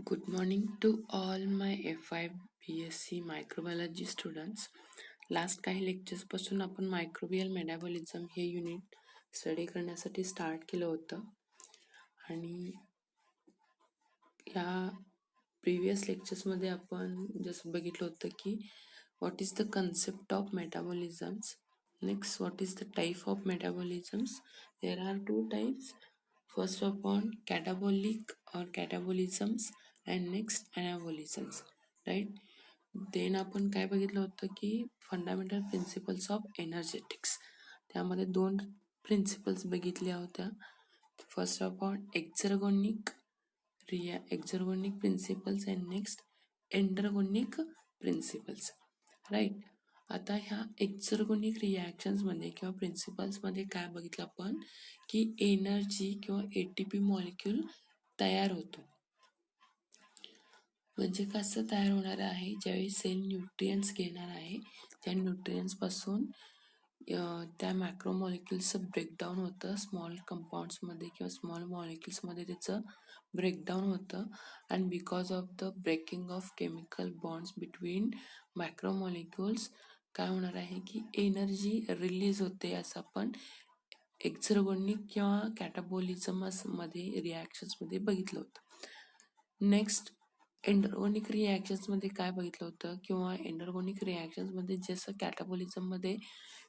Good morning to all my F5 BSc Microbiology students. Last काही लेक्चर्सपासून आपण microbial metabolism हे unit study करण्यासाठी start केलं होतं आणि या प्रिव्हियस लेक्चर्समध्ये आपण जसं बघितलं होतं की what is the concept of metabolisms. Next, what is the type of metabolisms. There are two types. First of all, catabolic or catabolisms and next anabolisms, right? Then आपण काय बघितलं होतं की फंडामेंटल प्रिन्सिपल्स ऑफ एनर्जेटिक्स, त्यामध्ये दोन principles बघितल्या होत्या. First of all exergonic principles and next endergonic principles, right. आता ह्या एक्झर्गोनिक रिॲक्शन्समध्ये किंवा प्रिन्सिपल्समध्ये काय बघितलं आपण की एनर्जी किंवा एटीपी मॉलिक्यूल तयार होतो. म्हणजे कसं तयार होणार आहे, ज्यावेळी सेल न्यूट्रियन्स घेणार आहे त्या न्यूट्रियन्सपासून त्या मॅक्रो मॉलिक्युल्सचं ब्रेकडाऊन होतं स्मॉल कंपाऊंड्समध्ये किंवा स्मॉल मॉलिक्युल्समध्ये त्याचं ब्रेकडाऊन होतं. And because of the breaking of chemical bonds between macro molecules काय होणार आहे की एनर्जी रिलीज होते, असं आपण एक्झर्गोनिक किंवा कॅटाबॉलिझममध्ये रिॲक्शन्समध्ये बघितलं होतं. नेक्स्ट एंडरगोनिक रिॲक्शन्समध्ये काय बघितलं होतं किंवा एंडरगोनिक रिॲक्शन्समध्ये जसं कॅटाबॉलिझममध्ये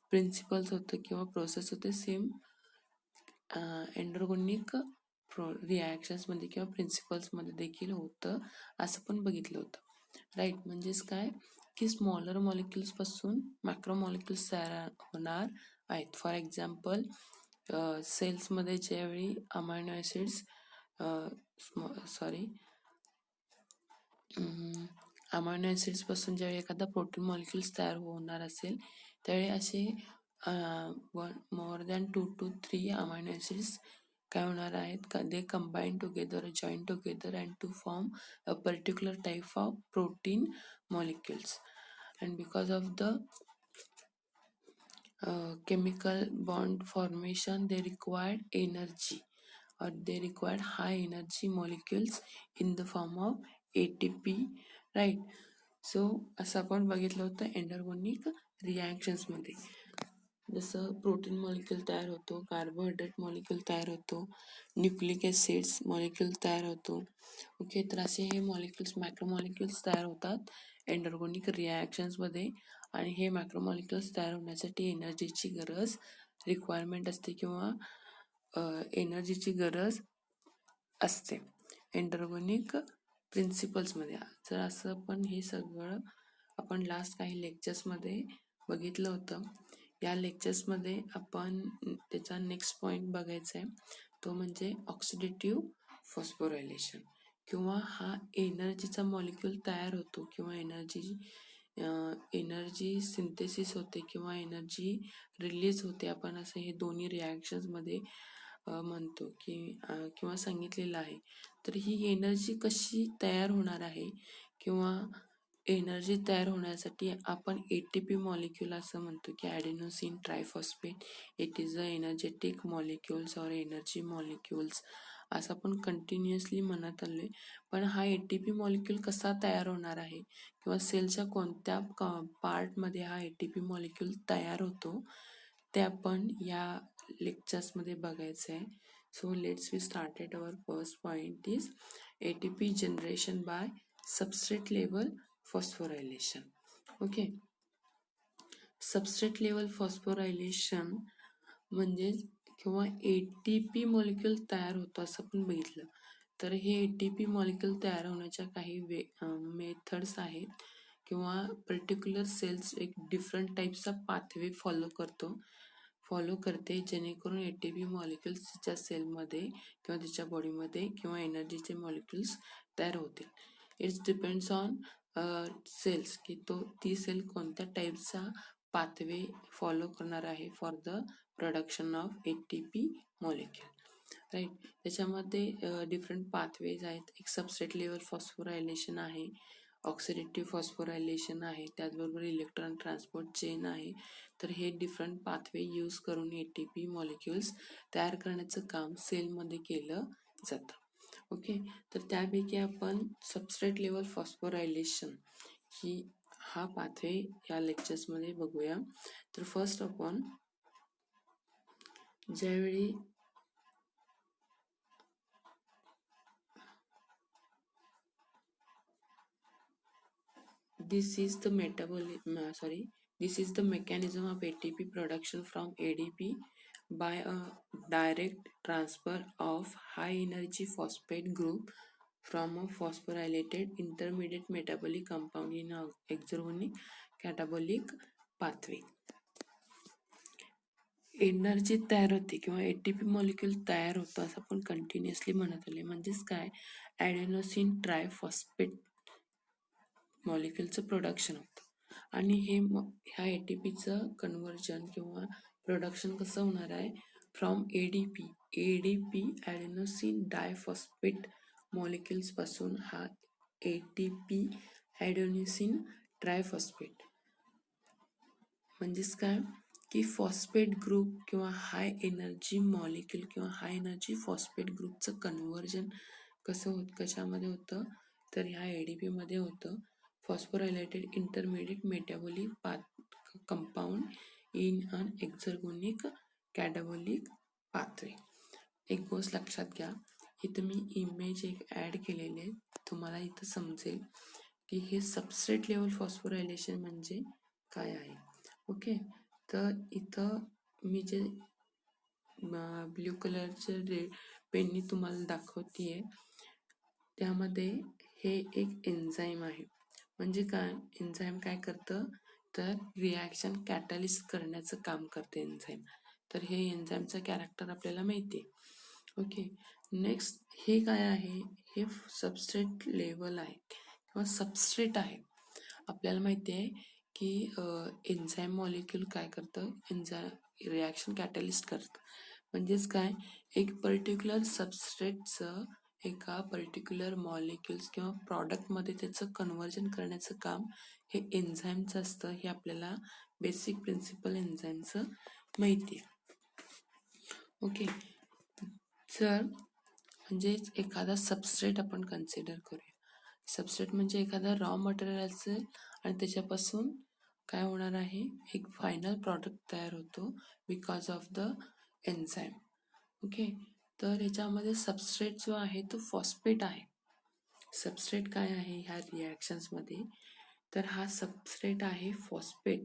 प्रिन्सिपल्स होतं किंवा प्रोसेस होते, सेम एंडरगोनिक रिॲक्शन्समध्ये किंवा प्रिन्सिपल्समध्ये देखील होतं, असं पण बघितलं होतं, राईट. म्हणजेच काय की स्मॉलर मॉलिक्युल्सपासून मॅक्रो मॉलिक्युल्स तयार होणार आहेत. फॉर एक्झाम्पल सेल्समध्ये ज्यावेळी अमायनो ॲसिड्स अमायनो ॲसिड्सपासून ज्यावेळी एखादा प्रोटीन मॉलिक्युल्स तयार होणार असेल त्यावेळी असे more than 2 to 3 amino acids काय होणार आहेत, they combine together, join together and to form a particular type of protein molecules. And because of the chemical bond formation they required energy or they required high energy molecules in the form of ATP, right? So असं आपण बघितलं होतं endergonic रिॲक्शन्समध्ये. जसं protein molecule तयार होतो, carbohydrate molecule तयार होतो, nucleic acids molecule तयार होतो. ओके, तर असे हे मॉलिक्युल्स मॅक्रो मॉलिक्युल्स तयार होतात एंडरगोनिक रिॲक्शन्समध्ये. आणि हे मॅक्रो मॉलिक्युल्स तयार होण्यासाठी एनर्जीची रिक्वायरमेंट असते किंवा एनर्जीची गरज असते एंडरगोनिक प्रिन्सिपल्समध्ये. तर असं पण हे सगळं आपण लास्ट काही लेक्चर्समध्ये बघितलं होतं. या लेक्चर्समध्ये आपण त्याचा नेक्स्ट पॉईंट बघायचा आहे, तो म्हणजे ऑक्सिडेटिव्ह फॉस्फोरायलेशन किंवा हा एनर्जीचा मॉलिक्यूल तयार होतो किंवा एनर्जी सिंथेसिस होते किंवा एनर्जी रिलीज होते. आपण असं हे दोन्ही रिॲक्शन्समध्ये म्हणतो की किंवा सांगितलेलं आहे. तर ही एनर्जी कशी तयार होणार आहे किंवा एनर्जी तयार होण्यासाठी आपण ATP मॉलिक्यूल असं म्हणतो की adenosine triphosphate. It is a energetic molecules or energy molecules असं आपण कंटिन्युअसली म्हणत आलोय. पण हा ATP मॉलिक्यूल कसा तयार होणार आहे किंवा सेलच्या कोणत्या पार्टमध्ये हा ATP मॉलिक्यूल तयार होतो ते आपण या लेक्चर्समध्ये बघायचं आहे. So let's we started our first point is ATP generation by substrate level phosphorylation. Okay, substrate level phosphorylation म्हणजे किंवा ATP मॉलिक्यूल तयार होतो असं पण बघितलं. तर हे ATP मॉलिक्यूल तयार होण्याच्या काही मेथड्स आहेत किंवा पर्टिक्युलर सेल्स एक डिफरंट टाईप्सचा पाथवे फॉलो करते जेणेकरून ATP मॉलिक्युल्स तिच्या सेलमध्ये किंवा तिच्या बॉडीमध्ये किंवा एनर्जीचे मॉलिक्युल्स तयार होतील. इट्स डिपेंड्स ऑन सेल्स की ती सेल कोणत्या टाईपचा पाथवे फॉलो करणार आहे for the production of ATP molecule, right. त्याच्यामध्ये डिफरंट पाथवेज आहेत. एक सबस्ट्रेट लेवल फॉस्फोरायलेशन आहे, ऑक्सिडेटिव्ह फॉस्फोरायलेशन आहे, त्याचबरोबर इलेक्ट्रॉन ट्रान्सपोर्ट चेन आहे. तर हे डिफरंट पाथवे यूज करून ATP मॉलिक्युल्स तयार करण्याचं काम सेलमध्ये केलं जातं. ओके. तर त्यापैकी आपण सबस्ट्रेट लेवल फॉस्फोरायलेशन हा पाथवे या लेक्चर्समध्ये बघूया. तर फर्स्ट आपण ज्यावेळी this is the mechanism of ATP production from ADP by a direct transfer of high energy phosphate group from a phosphorylated intermediate metabolic compound in a exergonic catabolic pathway. Energy तयार होते किंवा ATP molecule तयार होतं असं आपण continuously म्हणत आले. म्हणजेच काय, ॲडेनोसिन ट्रायफॉस्फेट मॉलिक्यूलचं प्रोडक्शन होतं आणि ह्या एटीपीचं कन्व्हर्जन किंवा प्रोडक्शन कसं होणार आहे, फ्रॉम एडीपी ॲडेनोसिन डायफॉस्फेट मॉलिक्युल्स पासून हा एटीपी ॲडेनोसिन ट्रायफॉस्फेट म्हणजेच काय की फॉस्फेट ग्रुप किंवा हाय एनर्जी मॉलिक्यूल किंवा हाय एनर्जी फॉस्फेट ग्रुपचं कन्व्हर्जन कशामध्ये होतं, तर ह्या एडीपी मध्ये होतं. Phosphorylated intermediate metabolic compound in an exergonic catabolic pathway. एक गोष्ट लक्षात घ्या, इथं मी इमेज एक ॲड केलेले आहे, तुम्हाला इथं समजेल की हे सबस्ट्रेट लेवल फॉस्फोरायलेशन म्हणजे काय आहे. ओके. तर इथं मी जे ब्ल्यू कलरचे पेननी तुम्हाला दाखवते त्यामध्ये हे एक एन्झाईम आहे. म्हणजे काय, एन्झाईम काय करतं, तर रिॲक्शन कॅटलिस्ट करण्याचं काम करते एन्झाईम. तर हे एन्झाईमचं कॅरेक्टर आपल्याला माहिती आहे. ओके. नेक्स्ट हे काय आहे, हे सबस्ट्रेट लेवल आहे किंवा सबस्ट्रेट आहे. आपल्याला माहिती आहे की एन्झाईम मॉलिक्यूल काय करतं, रिॲक्शन कॅटलिस्ट करतं. म्हणजेच काय, एक पर्टिक्युलर सबस्ट्रेटचं एका पर्टिक्युलर मॉलिक्युल्स किंवा प्रॉडक्टमध्ये त्याचं कन्व्हर्जन करण्याचं काम हे एन्झाईमचं असतं. हे आपल्याला बेसिक प्रिन्सिपल एन्झाईमचं माहिती आहे. ओके. जर म्हणजेच एखादा सबस्ट्रेट आपण कन्सिडर करूया. सबस्ट्रेट म्हणजे एखादा रॉ मटेरियल असेल आणि त्याच्यापासून काय होणार आहे, एक फायनल प्रॉडक्ट तयार होतो because of the enzyme. Okay. तर ह्याच्यामध्ये सबस्ट्रेट जो आहे तो फॉस्फेट आहे. सबस्ट्रेट काय आहे ह्या रिॲक्शन्समध्ये, तर हा सबस्ट्रेट आहे फॉस्फेट.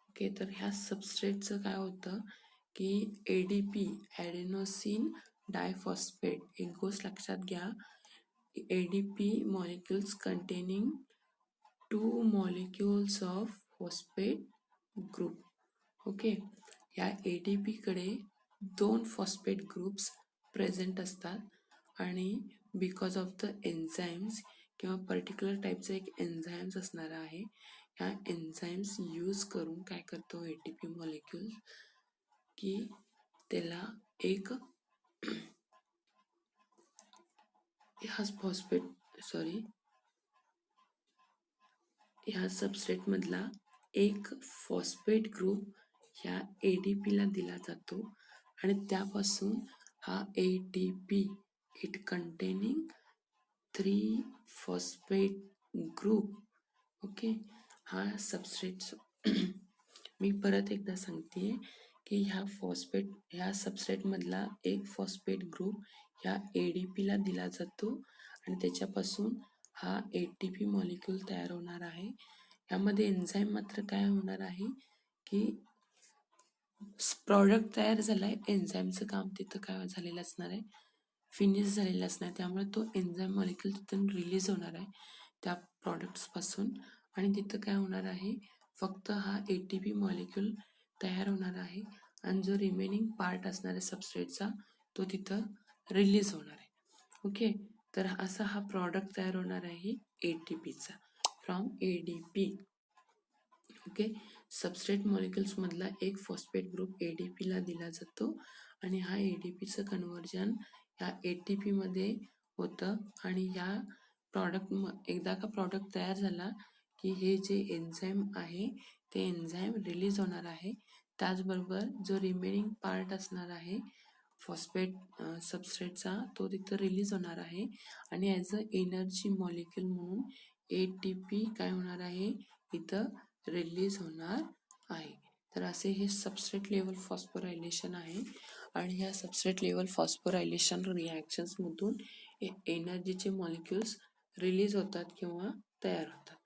ओके. तर ह्या सबस्ट्रेटचं काय होतं की एडीपी ॲडेनोसिन डायफॉस्फेट, एक गोष्ट लक्षात घ्या, ADP molecules containing 2 molecules of phosphate group. Okay. या एडीपी कडे 2 फॉस्फेट ग्रुप्स प्रेझेंट असतात आणि बिकॉज ऑफ द एन्झाईम्स किंवा पर्टिक्युलर टाईपचं एक एन्झाईम्स असणार आहे. ह्या एन्झाईम्स यूज करून काय करतो एटीपी मॉलिक्यूल की त्याला एक ह्या सबस्ट्रेटमधला एक फॉस्फेट ग्रुप ह्या एडीपीला दिला जातो आणि त्यापासून हा ATP it containing 3 phosphate group. Okay. हा सबस्ट्रेट मी परत एकदा सांगते की ह्या सबस्ट्रेटमधला एक फॉस्फेट ग्रुप ह्या एडीपीला दिला जातो आणि त्याच्यापासून हा एटीपी मॉलिक्यूल तयार होणार आहे. यामध्ये एन्झाईम मात्र काय होणार आहे की प्रॉडक्ट तयार झालाय, एन्झाईमचं काम तिथं काय झालेलं असणार आहे, फिनिश झालेलं असणार. त्यामुळे तो एन्झाईम मॉलिक्यूल तिथून रिलीज होणार आहे त्या प्रॉडक्ट्सपासून आणि तिथं काय होणार आहे, फक्त हा एटीपी मॉलिक्यूल तयार होणार आहे आणि जो रिमेनिंग पार्ट असणार आहे सबस्ट्रेटचा तो तिथं रिलीज होणार आहे. ओके. तर असा हा प्रॉडक्ट तयार होणार आहे एटीपीचा फ्रॉम एडीपी. ओके. सबस्ट्रेट मॉलिक्युल्समधला एक फॉस्फेट ग्रुप एडीपीला दिला जातो आणि हा एडीपीचं कन्व्हर्जन ह्या एटीपीमध्ये होतं आणि ह्या एकदा का प्रॉडक्ट तयार झाला की हे जे एन्झाईम आहे ते एन्झाईम रिलीज होणार आहे. त्याचबरोबर जो रिमेनिंग पार्ट असणार आहे फॉस्फेट सबस्ट्रेटचा तो तिथं रिलीज होणार आहे आणि ॲज अ एनर्जी मॉलिक्यूल म्हणून ATP काय होणार आहे इथं रिलीज होणार आहे. तर असे हे सबस्ट्रेट लेवल फॉस्फोरायलेशन आहे आणि ह्या substrate level phosphorylation रिॲक्शन्समधून एनर्जीचे molecules release होतात किंवा तयार होतात.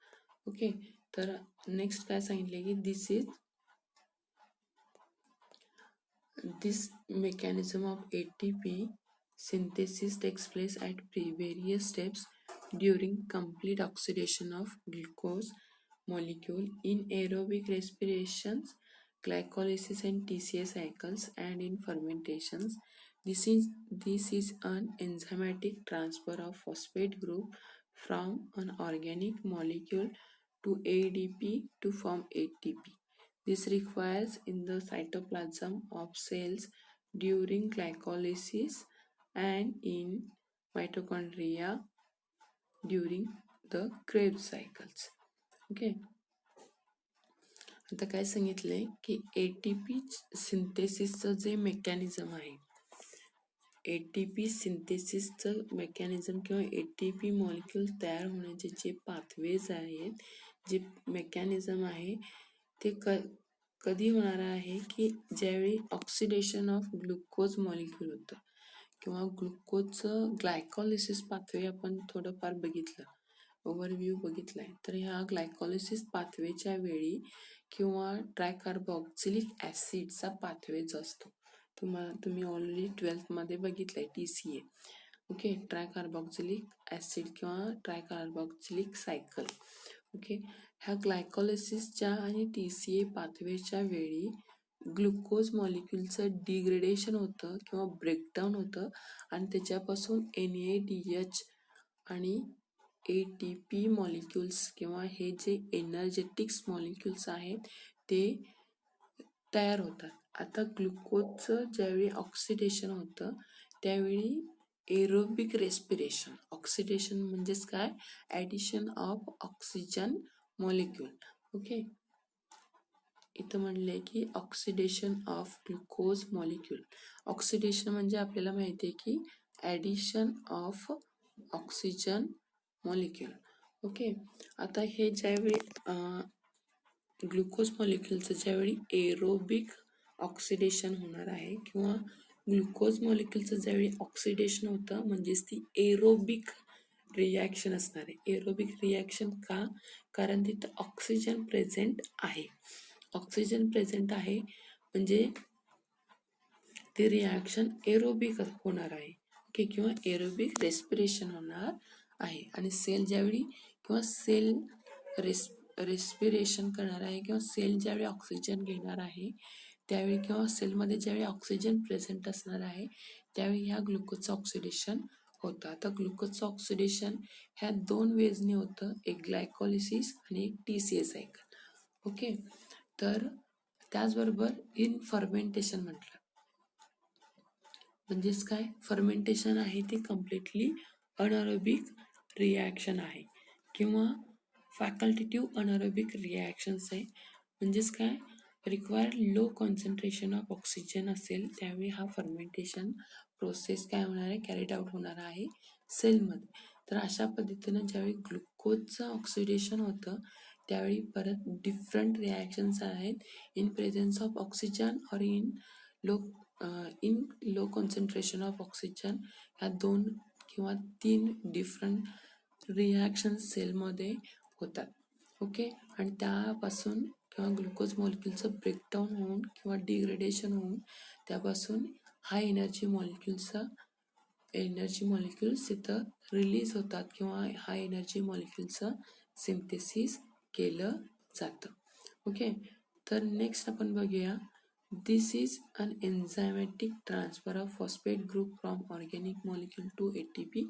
ओके, तर नेक्स्ट काय सांगितले की this mechanism of ATP synthesis takes place at various steps during complete oxidation of glucose molecule in aerobic respirations, glycolysis and TCA cycles, and in fermentations. This is an enzymatic transfer of phosphate group from an organic molecule to ADP to form ATP. This requires in the cytoplasm of cells during glycolysis and in mitochondria during the Krebs cycles. Okay, आता काय सांगितलंय की ATP सिंथेसिसचं जे mechanism आहे, ATP सिंथेसिसचं mechanism किंवा ATP molecule तयार होण्याचे जे पाथवेज आहेत, जे मेकॅनिझम आहे ते कधी होणार आहे की ज्यावेळी ऑक्सिडेशन ऑफ ग्लुकोज मॉलिक्यूल होतं किंवा ग्लुकोजचं ग्लायकॉलिसिस पाथवे आपण थोडंफार बघितलं, ओव्हरव्ह्यू बघितलाय. तर ह्या ग्लायकॉलिसिस पाथवेच्या वेळी किंवा ट्रायकार्बॉक्सिलिक ॲसिडचा पाथवे जो असतो, तुम्ही ऑलरेडी 12th मध्ये बघितलंय TCA. ओके, ट्रायकार्बॉक्सिलिक ॲसिड किंवा ट्रायकार्बॉक्सिलिक सायकल. ओके, ह्या ग्लायकॉलिसिसच्या आणि TCA पाथवेच्या वेळी ग्लुकोज मॉलिक्यूलचं डिग्रेडेशन होतं किंवा ब्रेकडाऊन होतं आणि त्याच्यापासून NADH आणि ATP मॉलिक्यूल्स किंवा हे जे एनर्जेटिक्स मॉलिक्यूल्स आहेत ते तयार होतात. आता ग्लुकोजचं ज्यावेळी ऑक्सिडेशन होतं त्यावेळी एरोबिक रेस्पिरेशन, ऑक्सिडेशन म्हणजेच काय, addition of oxygen molecule. Okay, इथं म्हणलंय की oxidation of glucose molecule. Oxidation म्हणजे आपल्याला माहिती आहे की addition of oxygen molecule. Okay, आता हे ज्यावेळी ग्लुकोज मॉलिक्यूलचं ज्यावेळी एरोबिक ऑक्सिडेशन होणार आहे किंवा ग्लुकोज मॉलिक्यूलचं ज्यावेळी ऑक्सिडेशन होतं म्हणजेच ती एरोबिक रिॲक्शन असणार आहे. एरोबिक रिॲक्शन का, कारण तिथं ऑक्सिजन प्रेझेंट आहे. ऑक्सिजन प्रेझेंट आहे म्हणजे ते रिॲक्शन एरोबिक होणार आहे. ओके, किंवा एरोबिक रेस्पिरेशन होणार आहे आणि सेल ज्यावेळी किंवा सेल रेस्पिरेशन करणार आहे किंवा सेल ज्यावेळी ऑक्सिजन घेणार आहे त्यावेळी किंवा सेलमध्ये ज्यावेळी ऑक्सिजन प्रेझेंट असणार आहे त्यावेळी ह्या ग्लुकोजचं ऑक्सिडेशन होतं. आता ग्लुकोजचं ऑक्सिडेशन ह्या 2 वेजने होतं, एक ग्लायकॉलिसिस आणि एक TCA सायकल. ओके, तर त्याचबरोबर इन फर्मेंटेशन म्हटलं म्हणजेच काय, फर्मेंटेशन आहे ते कम्प्लिटली अनएरोबिक रिॲक्शन आहे किंवा फॅकल्टेटिव्ह अनएरोबिक रिॲक्शन्स आहे. म्हणजेच काय, require low concentration of oxygen असेल त्यावेळी हा फर्मेंटेशन प्रोसेस काय होणार आहे, कॅरीड आउट होणार आहे सेलमध्ये. तर अशा पद्धतीनं ज्यावेळी ग्लुकोजचं ऑक्सिडेशन होतं त्यावेळी परत डिफरंट रिॲक्शन्स आहेत इन प्रेझेन्स ऑफ ऑक्सिजन और in low concentration of oxygen. ह्या 2 किंवा 3 डिफरंट रिॲक्शन्स सेलमध्ये होतात. ओके, आणि त्यापासून किंवा ग्लुकोज मॉलिक्यूलचं ब्रेकडाऊन होऊन किंवा डिग्रेडेशन होऊन त्यापासून हाय एनर्जी मॉलिक्यूल्स इथं रिलीज होतात किंवा हाय एनर्जी मॉलिक्यूलचं सिंथेसिस केलं जातं. ओके, तर नेक्स्ट आपण बघूया, this is an enzymatic transfer of phosphate group from organic molecule to ATP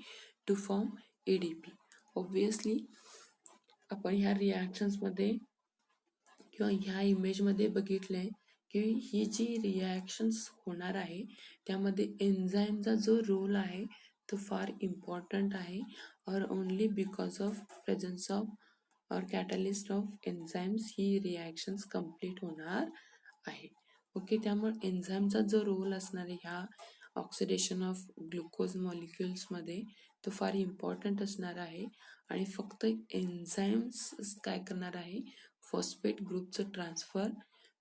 to form ADP. Obviously आपण ह्या रिॲक्शन्समध्ये किंवा ह्या इमेजमध्ये बघितलं आहे की ही जी रिॲक्शन्स होणार आहे त्यामध्ये एन्झाईमचा जो रोल आहे तो फार इम्पॉर्टंट आहे. Or only because of presence of or catalyst of enzymes ही रिॲक्शन्स कम्प्लीट होणार आहे. ओके, त्यामुळे एन्झाईमचा जो रोल असणार आहे ह्या ऑक्सिडेशन ऑफ ग्लुकोज मॉलिक्युल्समध्ये तो फार इम्पॉर्टंट असणार आहे आणि फक्त एन्झाईम्स काय करणार आहे, फॉस्फेट ग्रुपचं ट्रान्सफर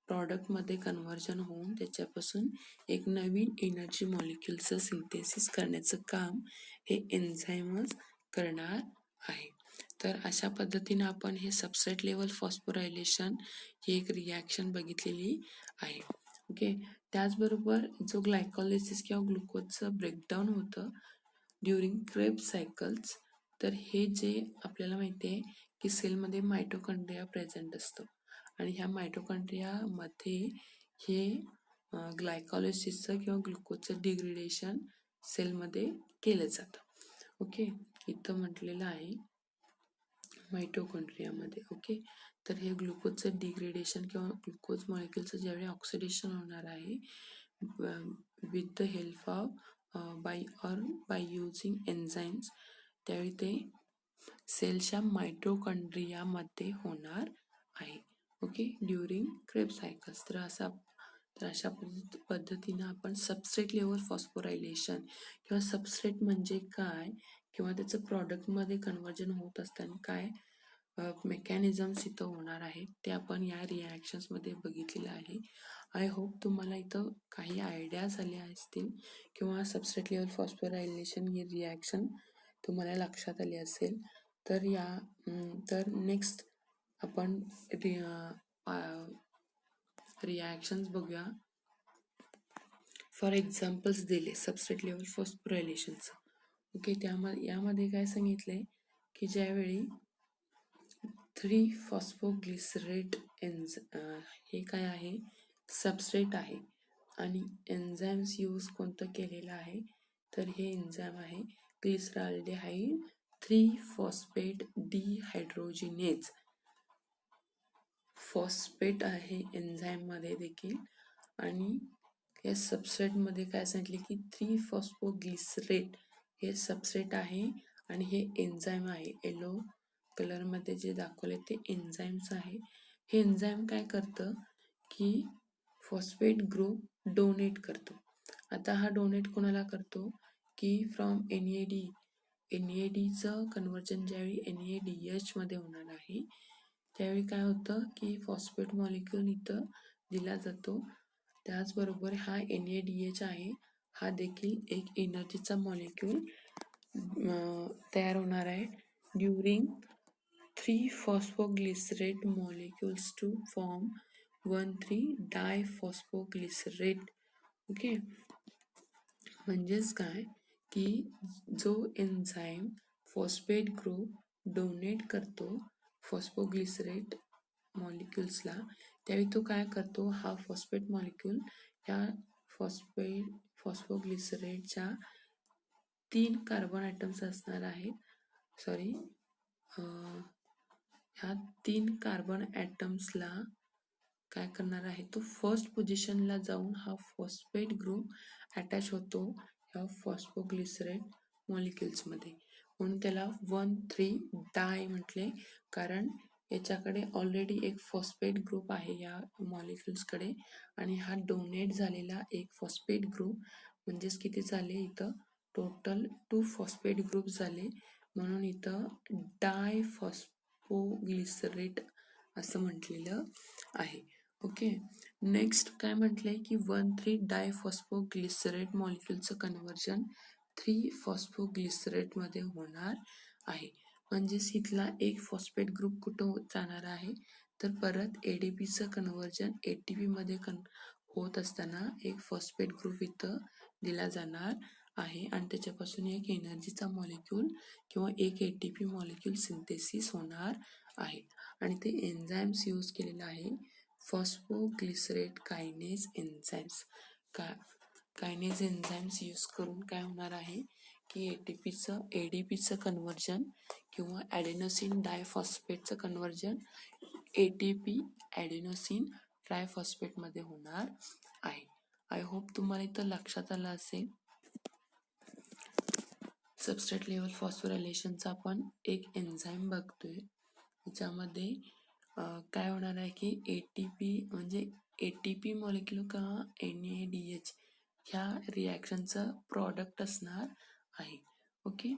प्रॉडक्टमध्ये कन्व्हर्जन होऊन त्याच्यापासून एक नवीन एनर्जी मॉलिक्युलचं सिंथेसिस करण्याचं काम हे एन्झाईमच करणार आहे. तर अशा पद्धतीने आपण हे सबस्ट्रेट लेवल फॉस्फोरायलेशन ही एक रिॲक्शन बघितलेली आहे. ओके, त्याचबरोबर जो ग्लायकॉलिसिस किंवा ग्लुकोजचं ब्रेकडाऊन होतं ड्युरिंग क्रेब्स सायकल्स, तर हे जे आपल्याला माहिती आहे की सेलमध्ये मायटोकॉन्ड्रिया प्रेझेंट असतो आणि ह्या मायटोकॉन्ड्रियामध्ये हे ग्लायकॉलिसिसचं किंवा ग्लुकोजचं डिग्रेडेशन सेलमध्ये केलं जातं. ओके, इथं म्हटलेलं आहे मायटोकॉन्ड्रियामध्ये. ओके, तर हे ग्लुकोजचं डिग्रेडेशन किंवा ग्लुकोज मॉलिक्युलचं ज्यावेळी ऑक्सिडेशन होणार आहे with the help of by using enzymes, त्यावेळी ते सेलच्या मायटोकॉन्ड्रियामध्ये होणार आहे. Okay, during Krebs cycles. तर अशा पद्धतीनं आपण सबस्ट्रेट लेवल फॉस्फोरायलेशन किंवा सबस्ट्रेट म्हणजे काय किंवा त्याचं प्रॉडक्टमध्ये कन्व्हर्जन होत असताना काय मेकॅनिझम्स इथं होणार आहेत ते आपण या रिॲक्शन्समध्ये बघितलेलं आहे. आय होप तुम्हाला इथं काही आयडियाज आल्या असतील किंवा सबस्ट्रेट लेवल फॉस्फोरायलेशन ही रिॲक्शन तुम्हाला लक्षात आली असेल. तर नेक्स्ट आपण रिॲक्शन्स बघूया. फॉर एक्झाम्पल्स दिले सबस्ट्रेट लेवल फॉस्फोरायलेशनचं. ओके, यामध्ये काय सांगितलंय की ज्यावेळी 3-फॉस्फोग्लिसरेट हे काय आहे, सबस्ट्रेट आहे आणि एन्झाईम्स यूज कोणतं केलेलं आहे, तर हे एन्झाईम आहे ग्लिसरॉल्डिहाइड 3-फॉस्फेट डिहायड्रोजिनेज. फॉस्फेट आहे एन्झाईममध्ये देखील आणि या सबस्ट्रेटमध्ये काय सांगितले की 3-फॉस्फोग्लिसरेट हे सबस्ट्रेट आहे आणि हे एन्झाईम आहे. येलो कलरमध्ये जे दाखवले ते एन्झाईम्स आहे. हे एन्झाईम काय करतं की फॉस्फेट ग्रुप डोनेट करतो. आता हा डोनेट कोणाला करतो की फ्रॉम NADचं कन्व्हर्जन ज्यावेळी NADH मध्ये होणार आहे त्यावेळी काय होतं की फॉस्फेट मॉलिक्यूल इथं दिला जातो. त्याचबरोबर हा NADH आहे, हा देखील एक एनर्जीचा मॉलिक्यूल तयार होणार आहे during three phosphoglycerate molecules to form one three diphosphoglycerate. Okay, म्हणजेच काय की जो एन्झाईम फॉस्फेट ग्रुप डोनेट करतो फॉस्फोग्लिसरेट मॉलिक्युल्सला, त्यावेळी तो काय करतो, हा फॉस्फेट मॉलिक्यूल या फॉस्फोग्लिसरेटच्या 3 कार्बन ॲटम्स असणार आहेत. ह्या 3 कार्बन ॲटम्सला काय करणार आहे, तो फर्स्ट पोझिशनला जाऊन हा फॉस्फेट ग्रुप अटॅच होतो ह्या फॉस्फोग्लिसरेट मॉलिक्युल्समध्ये. म्हणून त्याला 1,3-डाय म्हटले, कारण याच्याकडे ऑलरेडी एक फॉस्फेट ग्रुप आहे या मॉलिक्युल्सकडे आणि हा डोनेट झालेला एक फॉस्फेट ग्रुप, म्हणजेच किती झाले इथं टोटल 2 फॉस्फेट ग्रुप झाले. म्हणून इथं डायफॉस्फोग्लिसरेट असं म्हटलेलं आहे. ओके, नेक्स्ट काय म्हटलंय की 1,3-डायफॉस्फोग्लिसरेट मॉलिक्युलचं कन्व्हर्जन 3-फॉस्फोग्लिसरेट मध्ये होणार आहे. म्हणजेच इथला एक फॉस्फेट ग्रुप कुठं जाणार आहे, तर परत ADPचं कन्व्हर्जन ATP मध्ये होत असताना एक फॉस्फेट ग्रुप इथं दिला जाणार आहे आणि त्याच्यापासून एक एनर्जीचा मॉलिक्यूल किंवा एक ATP मॉलिक्यूल सिंथेसिस होणार आहे आणि ते एन्झाईम्स यूज केलेलं आहे phosphoglycerate kinase enzymes. Kinase enzymes use करून काय होणार आहे की ADPचं कन्व्हर्जन किंवा ॲडेनोसिन डायफॉस्फेटचं कन्व्हर्जन ATP ॲडेनोसिन ट्रायफॉस्फेटमध्ये होणार आहे. आय होप तुम्हाला इथं लक्षात आलं असेल. सबस्ट्रेट लेवल फॉस्फोरायलेशनचा आपण एक एन्झाईम बघतोय, ज्यामध्ये काय होणार आहे की ATP म्हणजे ATP मॉलिक्यूल का NADH ह्या रिॲक्शनचं प्रॉडक्ट असणार आहे. ओके,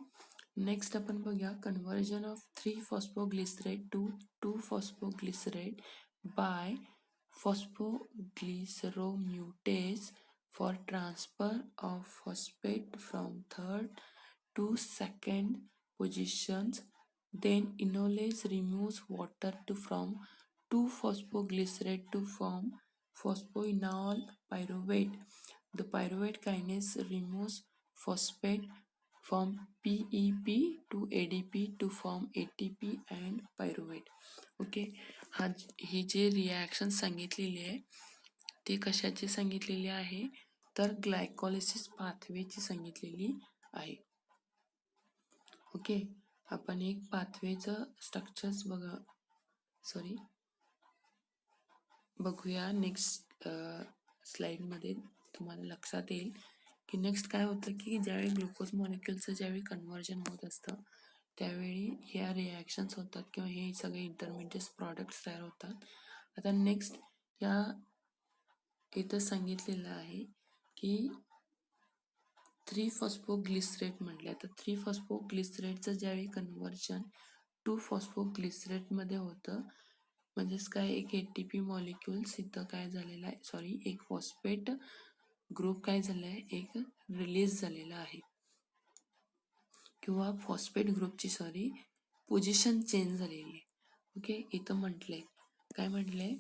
नेक्स्ट आपण बघूया conversion of 3 phosphoglycerate to 2 phosphoglycerate by phosphoglyceromutase for transfer of phosphate from third to second positions. Then enolase removes water from 2-phosphoglycerate to form phosphoenol pyruvate. The pyruvate kinase removes phosphate from PEP to ADP to form ATP and pyruvate. Okay, ही जे reaction सांगितलेली आहे ती कशाची सांगितलेली आहे तर glycolysis पाथवेची सांगितलेली आहे. ओके, आपण एक पाथवेचं स्ट्रक्चर्स बघूया नेक्स्ट स्लाइडमध्ये. तुम्हाला लक्षात येईल की नेक्स्ट काय होतं की ज्यावेळी ग्लुकोज मॉलिक्युलचं ज्यावेळी कन्व्हर्जन होत असतं त्यावेळी ह्या रिॲक्शन्स होतात किंवा हे सगळे इंटरमिडिएट प्रॉडक्ट्स तयार होतात. आता नेक्स्ट या इथं सांगितलेलं आहे की 3-फॉस्फोग्लिसरेट म्हटलं तर 3-फॉस्फोग्लिसरेटचं ज्यावेळी कन्व्हर्जन 2-फॉस्फोग्लिसरेटमध्ये होतं म्हणजेच काय एक ATP मॉलिक्युल्स इथं काय झालेलं आहे एक फॉस्फेट ग्रुप काय झालं आहे एक रिलीज झालेला आहे किंवा फॉस्फेट ग्रुपची पोझिशन चेंज झालेली आहे. ओके, इथं काय म्हटलंय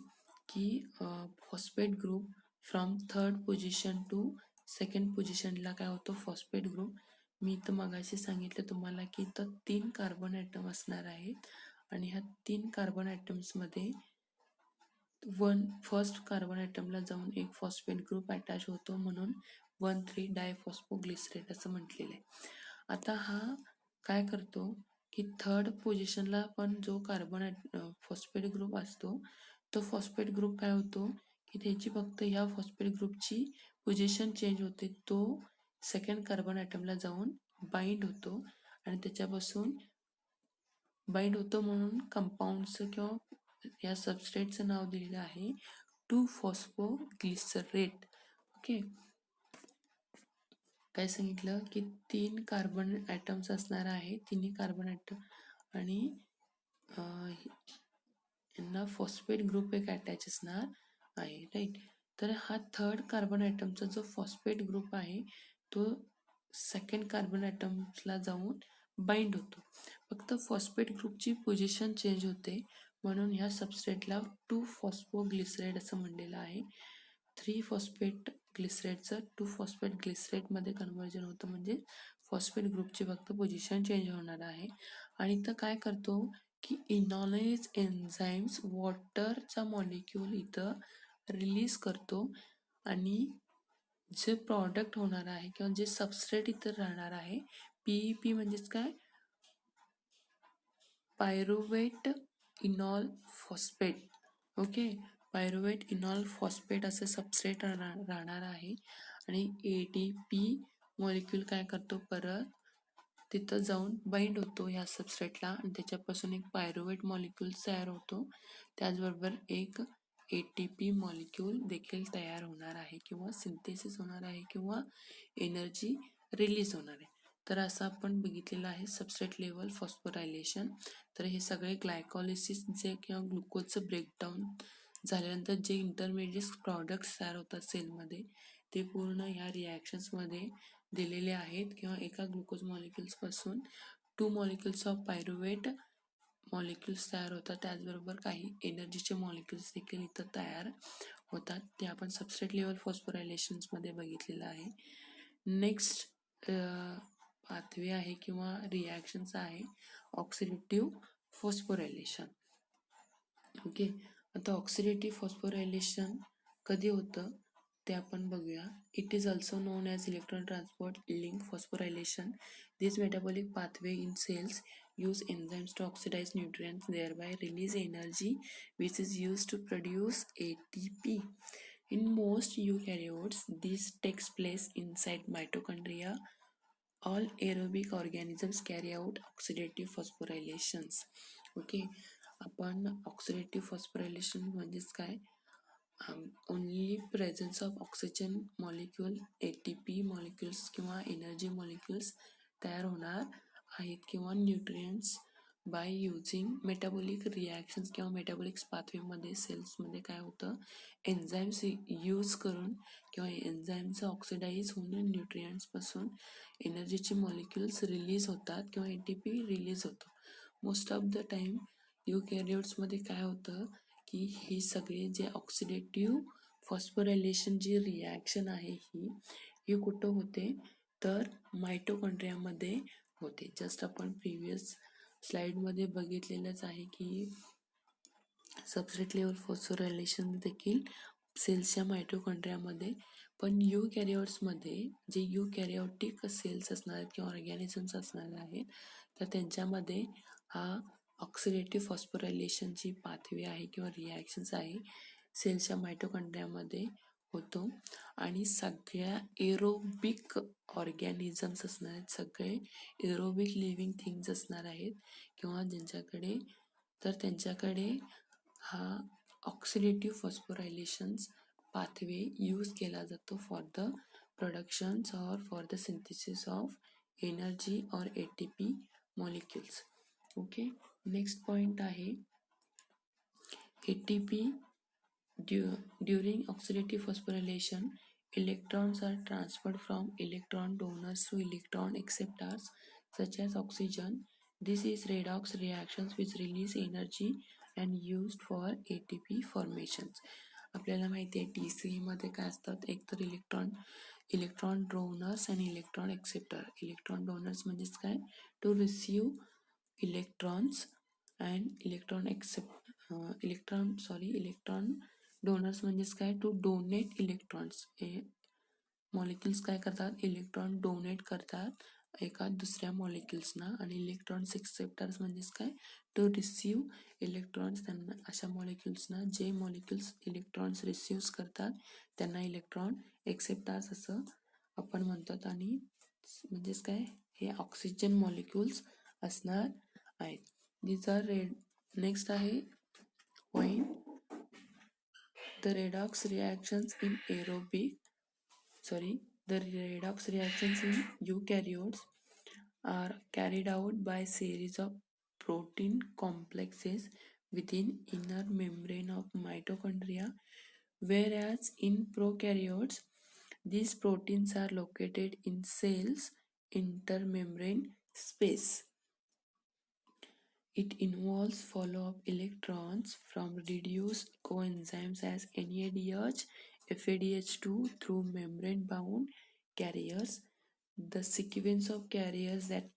की phosphate group from third position to second पोझिशनला काय होतं फॉस्फेट ग्रुप. मी इथं मगाशी सांगितलं तुम्हाला की इथं 3 कार्बन ॲटम असणार आहेत आणि ह्या 3 कार्बन ॲटम्समध्ये फर्स्ट कार्बन ॲटमला जाऊन एक फॉस्फेट ग्रुप अटॅच होतो म्हणून 1,3 डायफॉस्फोग्लिसरेट असं म्हटलेलं आहे. आता हा काय करतो की थर्ड पोझिशनला पण जो कार्बन फॉस्फेट ग्रुप असतो तो फॉस्फेट ग्रुप काय होतो की त्याची फक्त ह्या फॉस्फेट ग्रुपची पोझिशन चेंज होते. तो सेकंड कार्बन ॲटमला जाऊन बाइंड होतो आणि त्याच्यापासून बाइंड होतो म्हणून कंपाऊंडचं किंवा या सबस्ट्रेटचं नाव दिलेलं आहे 2-फॉस्फोग्लिसरेट. ओके, काय सांगितलं की 3 कार्बन ॲटम्स असणार आहे, तिन्ही कार्बन ॲटम आणि यांना फॉस्फेट ग्रुप एक अटॅच असणार आहे. राईट, तर हा थर्ड कार्बन ॲटमचा जो फॉस्फेट ग्रुप आहे तो सेकंड कार्बन ॲटम्सला जाऊन बाइंड होतो. फक्त फॉस्फेट ग्रुपची पोझिशन चेंज होते म्हणून ह्या सबस्ट्रेटला 2-फॉस्फोग्लिसरेट असं म्हणलेलं आहे. 3-फॉस्फेट ग्लिसरेटचं 2-फॉस्फेट ग्लिसरेटमध्ये कन्व्हर्जन होतं म्हणजे फॉस्फेट ग्रुपची फक्त पोझिशन चेंज होणार आहे. आणि इथं काय करतो की इनॉलेज एन्झाईम्स वॉटरचा मॉलिक्यूल इथं रिलीज करतो आणि जे प्रॉडक्ट होणार आहे किंवा जे सबस्ट्रेट इथं राहणार आहे PEP म्हणजेच काय pyruvate इनॉल phosphate. Okay, pyruvate इनॉल phosphate असं सबस्ट्रेट राहणार आहे आणि ATP मॉलिक्यूल काय करतो परत तिथं जाऊन बाइंड होतो ह्या सबस्ट्रेटला आणि त्याच्यापासून एक पायरुवेट मॉलिक्यूल तयार होतो. त्याचबरोबर एक ATP मॉलिक्यूल देखील तयार होणार आहे किंवा सिंथेसिस होणार आहे किंवा एनर्जी रिलीज होणार आहे. तर असं आपण बघितलेलं आहे सबस्ट्रेट लेवल फॉस्फोरायलेशन. तर हे सगळे ग्लायकॉलिसिस जे किंवा ग्लुकोजचं ब्रेकडाऊन झाल्यानंतर जे इंटरमिडिएट प्रॉडक्ट्स तयार होतात सेलमध्ये ते पूर्ण ह्या रिॲक्शन्समध्ये दिलेले आहेत किंवा एका ग्लुकोज मॉलिक्युल्सपासून 2 मॉलिक्युल्स ऑफ पायरुवेट मॉलिक्युल्स तयार होतात. त्याचबरोबर काही एनर्जीचे मॉलिक्युल्स देखील इथं तयार होतात. ते आपण सबस्ट्रेट लेवल फॉस्फोरायलेशन्समध्ये बघितलेलं आहे. नेक्स्ट पाथवे आहे किंवा रिॲक्शन्स आहे ऑक्सिडेटिव्ह फॉस्फोरायलेशन. ओके, आता ऑक्सिडेटिव्ह फॉस्फोरायलेशन कधी होतं ते आपण बघूया. It is also known as electron transport link phosphorylation. This metabolic pathway in cells use enzymes to oxidize nutrients, thereby release energy which is used to produce ATP. In most eukaryotes, this takes place inside mitochondria. All aerobic organisms carry out oxidative phosphorylations. Okay, आपण oxidative phosphorylation म्हणजेच काय only presence of oxygen molecule ATP molecules किंवा energy molecules तयार होणार आहेत किंवा nutrients by using metabolic reactions किंवा मेटाबॉलिक्स पाथवेमध्ये सेल्समध्ये काय होतं, एन्झाईम्स यूज करून किंवा एन्झाईमचं ऑक्सिडाईज होऊन न्यूट्रियंट्सपासून एनर्जीचे मॉलिक्युल्स रिलीज होतात किंवा ATP रिलीज होतो. मोस्ट ऑफ द टाईम युकॅरियोट्समध्ये काय होतं की हे सगळे जे ऑक्सिडेटिव्ह फॉस्फोरायलेशन जी रिॲक्शन आहे ही कुठं होते तर मायटोकॉन्ड्रियामध्ये होते. जस्ट आपण प्रिव्हियस स्लाइडमध्ये बघितलेलंच आहे की सबस्ट्रेट लेवल फॉस्फोरायलेशन देखील सेल्सच्या मायटोकॉन्ड्रियामध्ये, पण युकॅरियोट्समध्ये जे युकॅरियोटिक सेल्स असणार आहेत किंवा ऑर्गॅनिझम्स असणार आहेत तर त्यांच्यामध्ये हा ऑक्सिडेटिव्ह फॉस्फोरायलेशनची पाथवे आहे किंवा रिॲक्शन्स आहे सेल्सच्या मायटोकॉन्ड्रियामध्ये होतो. आणि सगळ्या एरोबिक ऑर्गॅनिझम्स असणार आहेत, सगळे एरोबिक लिव्हिंग थिंग्स असणार आहेत किंवा त्यांच्याकडे हा ऑक्सिडेटिव्ह फॉस्फोरायलेशन्स पाथवे यूज केला जातो फॉर द प्रोडक्शन्स और for the synthesis of energy और ATP molecules. Okay, next point आहे ATP. During oxidative phosphorylation, electrons are transferred from electron donors to electron acceptors such as oxygen. This is redox reactions which release energy and used for ATP formations. आपल्याला माहिती आहे TCA मध्ये काय असतात, एक तर electron donors आणि electron acceptor. Electron donors म्हणजेच काय, to receive electrons and electron donors म्हणजेच काय, टू डोनेट इलेक्ट्रॉन्स. हे मॉलिक्युल्स काय करतात, इलेक्ट्रॉन डोनेट करतात एका दुसऱ्या मॉलिक्युल्सना. आणि इलेक्ट्रॉन्स एक्सेप्टर्स म्हणजेच काय, टू रिसीव इलेक्ट्रॉन्स. त्यांना अशा मॉलिक्युल्सना जे मॉलिक्युल्स इलेक्ट्रॉन्स रिसिव्ह करतात त्यांना इलेक्ट्रॉन एक्सेप्टर्स असं आपण म्हणतात. आणि म्हणजेच काय, हे ऑक्सिजन मॉलिक्युल्स असणार आहेत. these are नेक्स्ट आहे point, the redox reactions in eukaryotes are carried out by series of protein complexes within inner membrane of mitochondria, whereas in prokaryotes these proteins are located in cells intermembrane space. It involves follow-up electrons from reduced coenzymes as NADH, FADH2 through membrane-bound carriers. The sequence of carriers that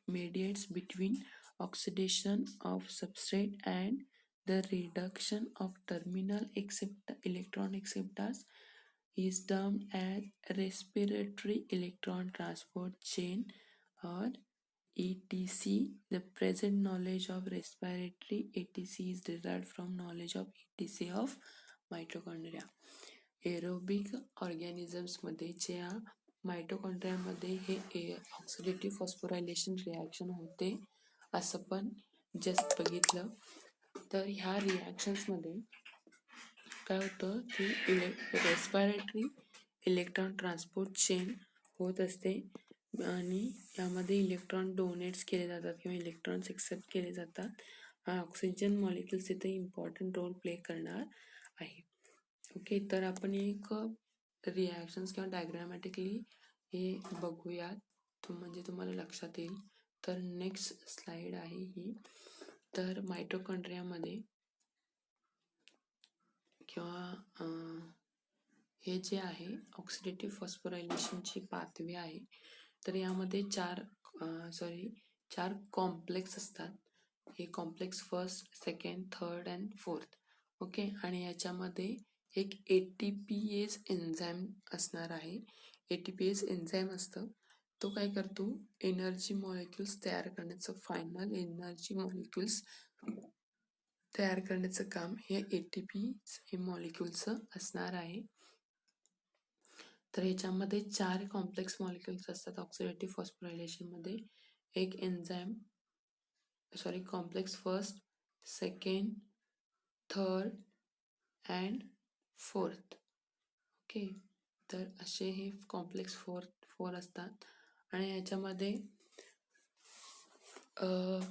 mediates between oxidation of substrate and the reduction of terminal electron acceptors is termed as respiratory electron transport chain or ETC. The present knowledge of respiratory ETC is derived from knowledge of ETC of mitochondria. Aerobic ऑर्गॅनिझम्समध्ये ज्या मायटोकॉन्ड्रियामध्ये हे oxidative phosphorylation reaction होते असं पण just बघितलं. तर ह्या रिॲक्शन्समध्ये काय होतं की रेस्पिरेटरी इलेक्ट्रॉन ट्रान्सपोर्ट चेन होत असते आणि यामध्ये इलेक्ट्रॉन डोनेट्स केले जातात किंवा इलेक्ट्रॉन्स एक्सेप्ट केले जातात. ऑक्सिजन मॉलिक्युल्स इथे इम्पॉर्टंट रोल प्ले करणार आहे. ओके, तर आपण एक रिॲक्शन्स किंवा डायग्रामॅटिकली हे बघूयात, म्हणजे तुम्हाला लक्षात येईल. तर नेक्स्ट स्लाइड आहे ही. तर मायटोकॉन्ड्रियामध्ये किंवा हे जे आहे ऑक्सिडेटिव्ह फॉस्फोरायलेशनची पाथवे आहे. तर यामध्ये चार कॉम्प्लेक्स असतात. हे complex first, second, third and fourth. Okay, आणि याच्यामध्ये एक ATPase एन्झाईम असणार आहे. ATPase एन्झाईम असतं, तो काय करतो, एनर्जी मॉलिक्युल्स तयार करण्याचं, फायनल एनर्जी मॉलिक्युल्स तयार करण्याचं काम हे ATP मॉलिक्युल्सचं असणार आहे. तर ह्याच्यामध्ये 4 कॉम्प्लेक्स मॉलिक्युल्स असतात ऑक्सिडेटिव्ह फॉस्फोरायलेशनमध्ये. एक enzyme complex first, second, third and fourth. Okay, तर असे हे कॉम्प्लेक्स फोर असतात आणि याच्यामध्ये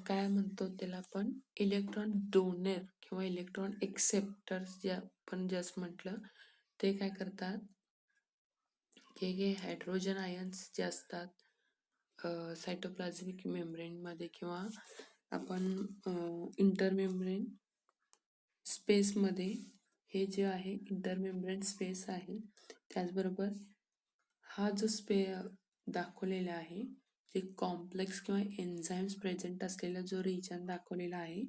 काय म्हणतो त्याला आपण इलेक्ट्रॉन डोनर किंवा इलेक्ट्रॉन एक्सेप्टर्स जे आपण जस्ट म्हटलं ते काय करतात हे हायड्रोजन आयन्स जे असतात सायटोप्लाझमिक मेम्ब्रेनमध्ये किंवा आपण इंटरमेम्ब्रेन स्पेसमध्ये, हे जे आहे इंटरमेम्ब्रेन स्पेस आहे, त्याचबरोबर हा जो दाखवलेला आहे जे कॉम्प्लेक्स किंवा एन्झाईम्स प्रेझेंट असलेला जो रिजन दाखवलेला आहे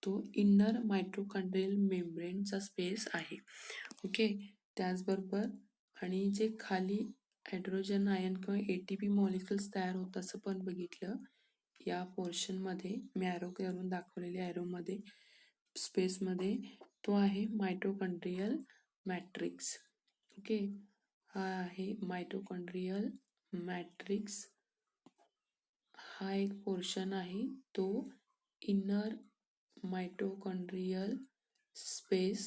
तो इन्नर मायटोकॉन्ड्रियल मेम्ब्रेनचा स्पेस आहे. ओके, त्याचबरोबर आणि जे खाली हायड्रोजन आयन किंवा ATP मॉलिक्युल्स तयार होत असं पण बघितलं या पोर्शनमध्ये मी ॲरो करून दाखवलेल्या ॲरोमध्ये स्पेसमध्ये, तो आहे मायटोकॉन्ड्रियल मॅट्रिक्स. ओके, हा आहे मायटोकॉन्ड्रियल मॅट्रिक्स. हा एक पोर्शन आहे तो इनर मायटोकॉन्ड्रियल स्पेस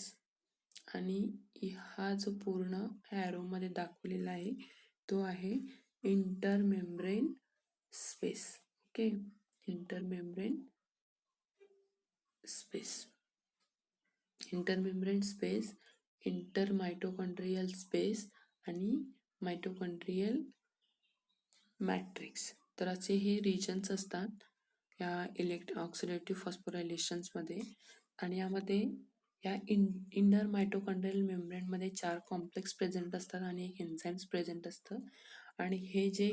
आणि हा जो पूर्ण ॲरोमध्ये दाखवलेला आहे तो आहे intermembrane space. Okay, intermembrane space, intermembrane space, intermitochondrial space आणि मायटोकॉन्ड्रियल मॅट्रिक्स. तर असे हे रिजन्स असतात या ऑक्सिडेटिव्ह फॉस्फोरायलेशन्समध्ये. आणि यामध्ये या इनर मायटोकॉन्ड्रियल मेम्ब्रेनमध्ये 4 कॉम्प्लेक्स प्रेझेंट असतात आणि एक एन्झाईम्स प्रेझेंट असतं. आणि हे जे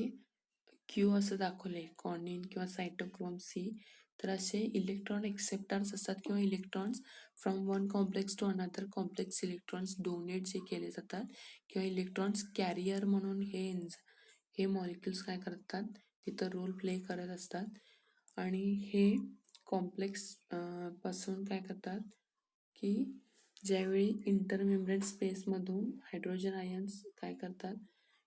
क्यू असं दाखवले कॉर्निन किंवा सायटोक्रोम C, तर असे इलेक्ट्रॉन एक्सेप्टर्स असतात किंवा electrons from one complex to another complex electrons donate जे केले जातात किंवा इलेक्ट्रॉन्स कॅरियर म्हणून हे मॉलिक्युल्स काय करतात तिथं रोल प्ले करत असतात. आणि हे कॉम्प्लेक्स पासून काय करतात की ज्यावेळी इंटरमेम्ब्रेन स्पेसमधून हायड्रोजन आयन्स काय करतात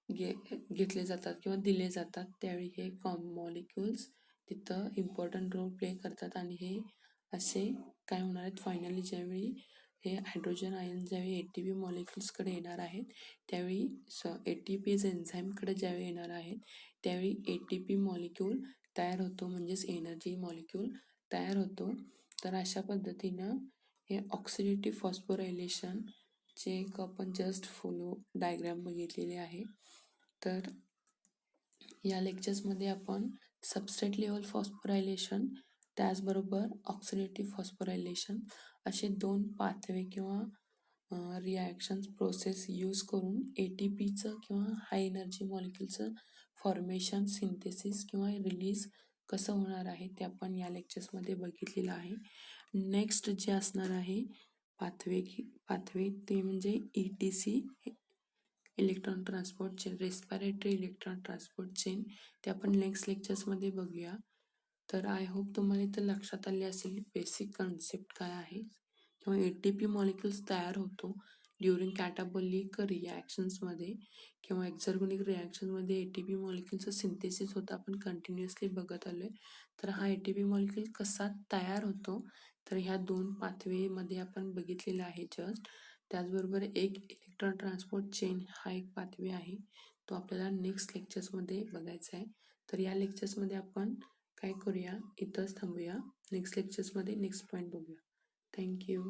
घेतले जातात किंवा दिले जातात त्यावेळी हे मॉलिक्युल्स तिथं इम्पॉर्टंट रोल प्ले करतात. आणि हे असे काय होणार आहेत फायनली ज्यावेळी हे हायड्रोजन आयन ज्यावेळी ATP मॉलिक्युल्सकडे येणार आहेत त्यावेळी ATP एन्झाईमकडे ज्यावेळी येणार आहेत त्यावेळी ATP मॉलिक्यूल तयार होतो, म्हणजेच एनर्जी मॉलिक्यूल तयार होतो. तर अशा पद्धतीनं हे ऑक्सिडेटिव्ह फॉस्फोरायलेशन चे एक आपण जस्ट फॉलो डायग्राम बघितलेले आहे. तर या लेक्चर्समध्ये आपण सबस्ट्रेट लेवल फॉस्फोरायलेशन त्याचबरोबर ऑक्सिडेटिव्ह फॉस्फोरायलेशन असे 2 पाथवे किंवा रिॲक्शन्स प्रोसेस यूज करून ATPचं किंवा हाय एनर्जी मॉलिक्युलचं फॉर्मेशन, सिंथेसिस किंवा रिलीज कसं होणार आहे ते आपण या लेक्चर्समध्ये बघितलेलं आहे. नेक्स्ट जे असणार आहे पाथवे ते म्हणजे ETC, electron transport chain, respiratory electron transport chain, ते आपण नेक्स्ट लेक्चर्समध्ये बघूया. तर आय होप तुम्हाला इथं लक्षात आले असेल बेसिक कन्सेप्ट काय आहे किंवा ATP मॉलिक्युल्स तयार होतो ड्युरिंग कॅटाबोलिक रिॲक्शन्समध्ये किंवा एक्झर्गोनिक रिॲक्शनमध्ये ATP मॉलिक्युलचं सिंथेसिस होतं आपण कंटिन्युअसली बघत आलोय. तर हा ATP मॉलिक्युल कसा तयार होतो तर ह्या 2 पाथवेमध्ये आपण बघितलेलं आहे जस्ट. त्याचबरोबर एक इलेक्ट्रॉन ट्रान्सपोर्ट चेन हा एक पाथवे आहे तो आपल्याला नेक्स्ट लेक्चर्समध्ये बघायचा आहे. तर या लेक्चर्समध्ये आपण काय करूया इथंच थांबूया. नेक्स्ट लेक्चर्समध्ये नेक्स्ट पॉईंट बघूया. थँक्यू.